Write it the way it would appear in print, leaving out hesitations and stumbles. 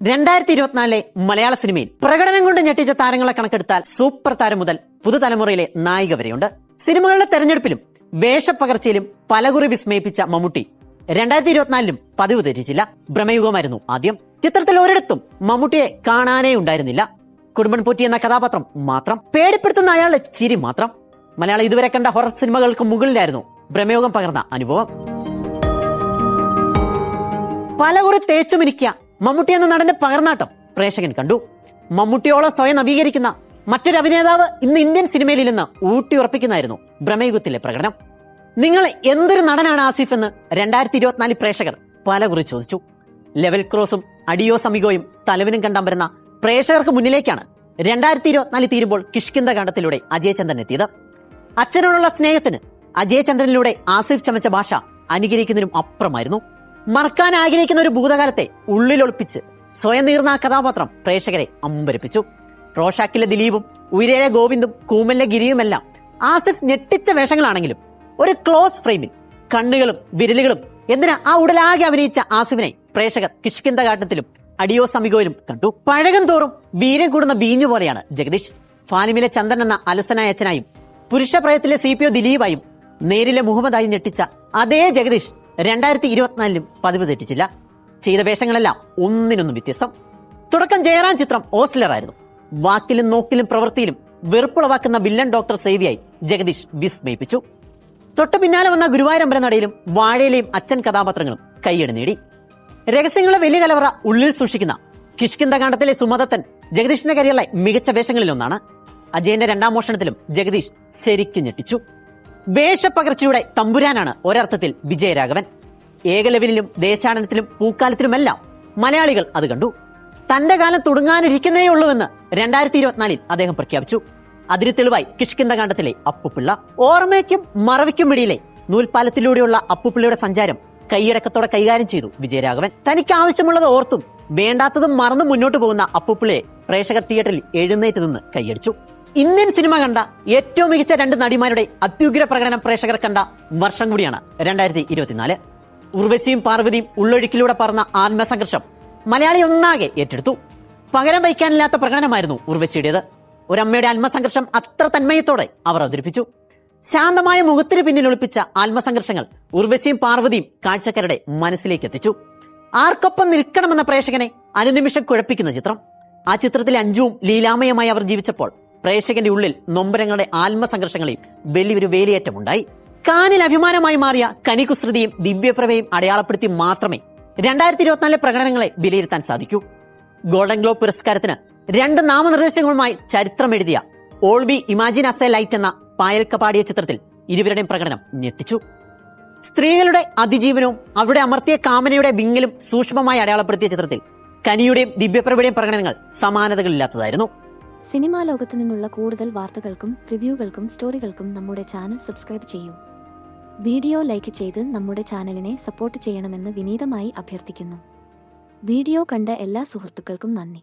2024 മലയാള സിനിമയിൽ പ്രകടനം കൊണ്ട് ഞെട്ടിച്ച താരങ്ങളെ കണക്കെടുത്താൽ സൂപ്പർ താരം മുതൽ പുതുതലമുറയിലെ നായിക വരെയുണ്ട്. സിനിമകളുടെ തെരഞ്ഞെടുപ്പിലും വേഷപ്പകർച്ചയിലും പലകുറി വിസ്മയിപ്പിച്ച മമ്മൂട്ടി 2024 പതിവ് തെറ്റിച്ചില്ല. ഭ്രമയുഗമായിരുന്നു ആദ്യം. ചിത്രത്തിൽ ഒരിടത്തും മമ്മൂട്ടിയെ കാണാനേ ഉണ്ടായിരുന്നില്ല. കുടുംബൻ പോറ്റി എന്ന കഥാപാത്രം മാത്രം, പേടിപ്പെടുത്തുന്ന അയാളുടെ ചിരി മാത്രം. മലയാളം ഇതുവരെ കണ്ട ഹൊറർ സിനിമകൾക്ക് മുകളിലായിരുന്നു ഭ്രമയുഗം പകർന്ന അനുഭവം. പലകുറി തേച്ചുമിനിക്കുക മമ്മൂട്ടി എന്ന നടന്റെ പകർന്നാട്ടം പ്രേക്ഷകൻ കണ്ടു. മമ്മൂട്ടിയോളം സ്വയം നവീകരിക്കുന്ന മറ്റൊരു അഭിനേതാവ് ഇന്ന് ഇന്ത്യൻ സിനിമയിലില്ലെന്ന് ഊട്ടിയുറപ്പിക്കുന്നതായിരുന്നു ഭ്രമയുഗത്തിലെ പ്രകടനം. നിങ്ങൾ എന്തൊരു നടനാണ് ആസിഫ് എന്ന് 2024 പ്രേക്ഷകർ പലകുറി ചോദിച്ചു. ലെവൽ ക്രോസും അഡിയോസ് അമിഗോയും തലവിനും കണ്ടാൻ വരുന്ന പ്രേക്ഷകർക്ക് മുന്നിലേക്കാണ് 2024 തീരുമ്പോൾ കിഷ്കിന്ധകാണ്ഡത്തിലൂടെ അജയ് ചന്ദ്രൻ എത്തിയത്. അച്ഛനോടുള്ള സ്നേഹത്തിന് അജയ് ചന്ദ്രനിലൂടെ ആസിഫ് ചമച്ച ഭാഷ അനുകരിക്കുന്നതിനും അപ്പുറമായിരുന്നു. മറക്കാൻ ആഗ്രഹിക്കുന്ന ഒരു ഭൂതകാലത്തെ ഉള്ളിലൊളിപ്പിച്ച് സ്വയം നീർന്ന ആ കഥാപാത്രം പ്രേക്ഷകരെ അമ്പരപ്പിച്ചു. റോഷാക്കിലെ ദിലീപും ഉയരയിലെ ഗോവിന്ദും കൂമലിലെ ഗിരിയുമെല്ലാം ആസിഫ് ഞെട്ടിച്ച വേഷങ്ങളാണെങ്കിലും ഒരു ക്ലോസ് ഫ്രെയിമിൽ കണ്ണുകളും വിരലുകളും എന്തിനാ ആ ഉടലാകെ അഭിനയിച്ച ആസിഫിനെ പ്രേക്ഷകർ കിഷ്കിന്ധകാണ്ഡത്തിലും അഡിയോസ് അമിഗോയിലും കണ്ടു. പഴകം തോറും വീര്യം കൂടുന്ന വീഞ്ഞു പോലെയാണ് ജഗദീഷ്. ഫാലിമിലെ ചന്ദൻ എന്ന അലസനായ അച്ഛനായും പുരുഷപ്രയത്തിലെ CPO ദിലീപായും നേരിലെ മുഹമ്മദായും ഞെട്ടിച്ച അതേ ജഗദീഷ് 2024 പതിവ് തെറ്റിച്ചില്ല. ചെയ്ത വേഷങ്ങളെല്ലാം ഒന്നിനൊന്നും വ്യത്യസ്തം. തുടക്കം ജയറാം ചിത്രം ഓസ്ലറായിരുന്നു. വാക്കിലും നോക്കിലും പ്രവൃത്തിയിലും വെറുപ്പുളവാക്കുന്ന വില്ലൻ ഡോക്ടർ സേവിയായി ജഗദീഷ് വിസ്മയിപ്പിച്ചു. തൊട്ടു പിന്നാലെ വന്ന ഗുരുവായൂരമ്പലനടയിലും വാഴയിലെയും അച്ഛൻ കഥാപാത്രങ്ങളും കൈയടി നേടി. രഹസ്യങ്ങളുടെ വലിയ കലവറ ഉള്ളിൽ സൂക്ഷിക്കുന്ന കിഷ്കിന്ധകാണ്ഡത്തിലെ സുമദത്തൻ ജഗദീഷിന്റെ കരിയറിലെ മികച്ച വേഷങ്ങളിലൊന്നാണ്. അജയന്റെ രണ്ടാം മോഷണത്തിലും ജഗദീഷ് ശരിക്കും ഞെട്ടിച്ചു. വേഷപ്പകർച്ചയുടെ തമ്പുരാനാണ് ഒരർത്ഥത്തിൽ വിജയരാഘവൻ. ഏകലവനിലും ദേശാടനത്തിലും പൂക്കാലത്തിലുമെല്ലാം മലയാളികൾ അത് കണ്ടു. തന്റെ കാലം തുടങ്ങാനിരിക്കുന്നേയുള്ളൂവെന്ന് 2024 അദ്ദേഹം പ്രഖ്യാപിച്ചു. അതിന് തെളിവായി കിഷ്കിന്ധകാണ്ഡത്തിലെ അപ്പുപിള്ള. ഓർമ്മയ്ക്കും മറവിക്കും ഇടയിലെ നൂൽപ്പാലത്തിലൂടെയുള്ള അപ്പുപിള്ളയുടെ സഞ്ചാരം കൈയടക്കത്തോടെ കൈകാര്യം ചെയ്തു വിജയരാഘവൻ. തനിക്ക് ആവശ്യമുള്ളത് ഓർത്തും വേണ്ടാത്തതും മറന്നും മുന്നോട്ട് പോകുന്ന അപ്പുപിള്ളയെ പ്രേക്ഷകർ തിയേറ്ററിൽ എഴുന്നേറ്റ് നിന്ന് കൈയടിച്ചു. ഇന്ത്യൻ സിനിമ കണ്ട ഏറ്റവും മികച്ച 2 നടിമാരുടെ അത്യുഗ്ര പ്രകടനം പ്രേക്ഷകർ കണ്ട വർഷം കൂടിയാണ് 2024. ഉർവശിയും പാർവതിയും ഉള്ളൊഴുക്കിലൂടെ പറന്ന ആത്മസംഘർഷം മലയാളി ഒന്നാകെ ഏറ്റെടുത്തു. പകരം വയ്ക്കാനില്ലാത്ത പ്രകടനമായിരുന്നു ഉർവശിയുടേത്. ഒരമ്മയുടെ ആത്മസംഘർഷം അത്ര തന്മയത്തോടെ അവർ അവതരിപ്പിച്ചു. ശാന്തമായ മുഖത്തിന് പിന്നിൽ ഒളിപ്പിച്ച ആത്മസംഘർഷങ്ങൾ ഉർവശിയും പാർവതിയും കാഴ്ചക്കാരുടെ മനസ്സിലേക്ക് എത്തിച്ചു. ആർക്കൊപ്പം നിൽക്കണമെന്ന പ്രേക്ഷകനെ അനുനിമിഷം കുഴപ്പിക്കുന്ന ചിത്രം. ആ ചിത്രത്തിലെ അഞ്ജുവും ലീലാമയമായി അവർ ജീവിച്ചപ്പോൾ പ്രേക്ഷകന്റെ ഉള്ളിൽ നൊമ്പരങ്ങളുടെ ആത്മസംഘർഷങ്ങളെയും വലിയൊരു വേലിയേറ്റമുണ്ടായി. കാനിൽ അഭിമാനമായി മാറിയ കനികുസൃതിയും ദിവ്യപ്രഭയും അടയാളപ്പെടുത്തി മാത്രമേ 2024 പ്രകടനങ്ങളെ വിലയിരുത്താൻ സാധിക്കൂ. ഗോൾഡൻ ഗ്ലോബ് പുരസ്കാരത്തിന് 2 നാമനിർദ്ദേശങ്ങളുമായി ചരിത്രമെഴുതിയ all we imagine as a light എന്ന പായൽ കപാടിയ ചിത്രത്തിൽ ഇരുവരുടെയും പ്രകടനം ഞെട്ടിച്ചു. സ്ത്രീകളുടെ അതിജീവനവും അവിടെ അമർത്തിയ കാമനയുടെ വിങ്ങലും സൂക്ഷ്മമായി അടയാളപ്പെടുത്തിയ ചിത്രത്തിൽ കനിയുടെയും ദിവ്യപ്രഭയുടെയും പ്രകടനങ്ങൾ സമാനതകളില്ലാത്തതായിരുന്നു. സിനിമാ ലോകത്തു നിന്നുള്ള കൂടുതൽ വാർത്തകൾക്കും റിവ്യൂകൾക്കും സ്റ്റോറികൾക്കും നമ്മുടെ ചാനൽ സബ്സ്ക്രൈബ് ചെയ്യൂ. വീഡിയോ ലൈക്ക് ചെയ്ത് നമ്മുടെ ചാനലിനെ സപ്പോർട്ട് ചെയ്യണമെന്ന് വിനീതമായി അഭ്യർത്ഥിക്കുന്നു. വീഡിയോ കണ്ട എല്ലാ സുഹൃത്തുക്കൾക്കും നന്ദി.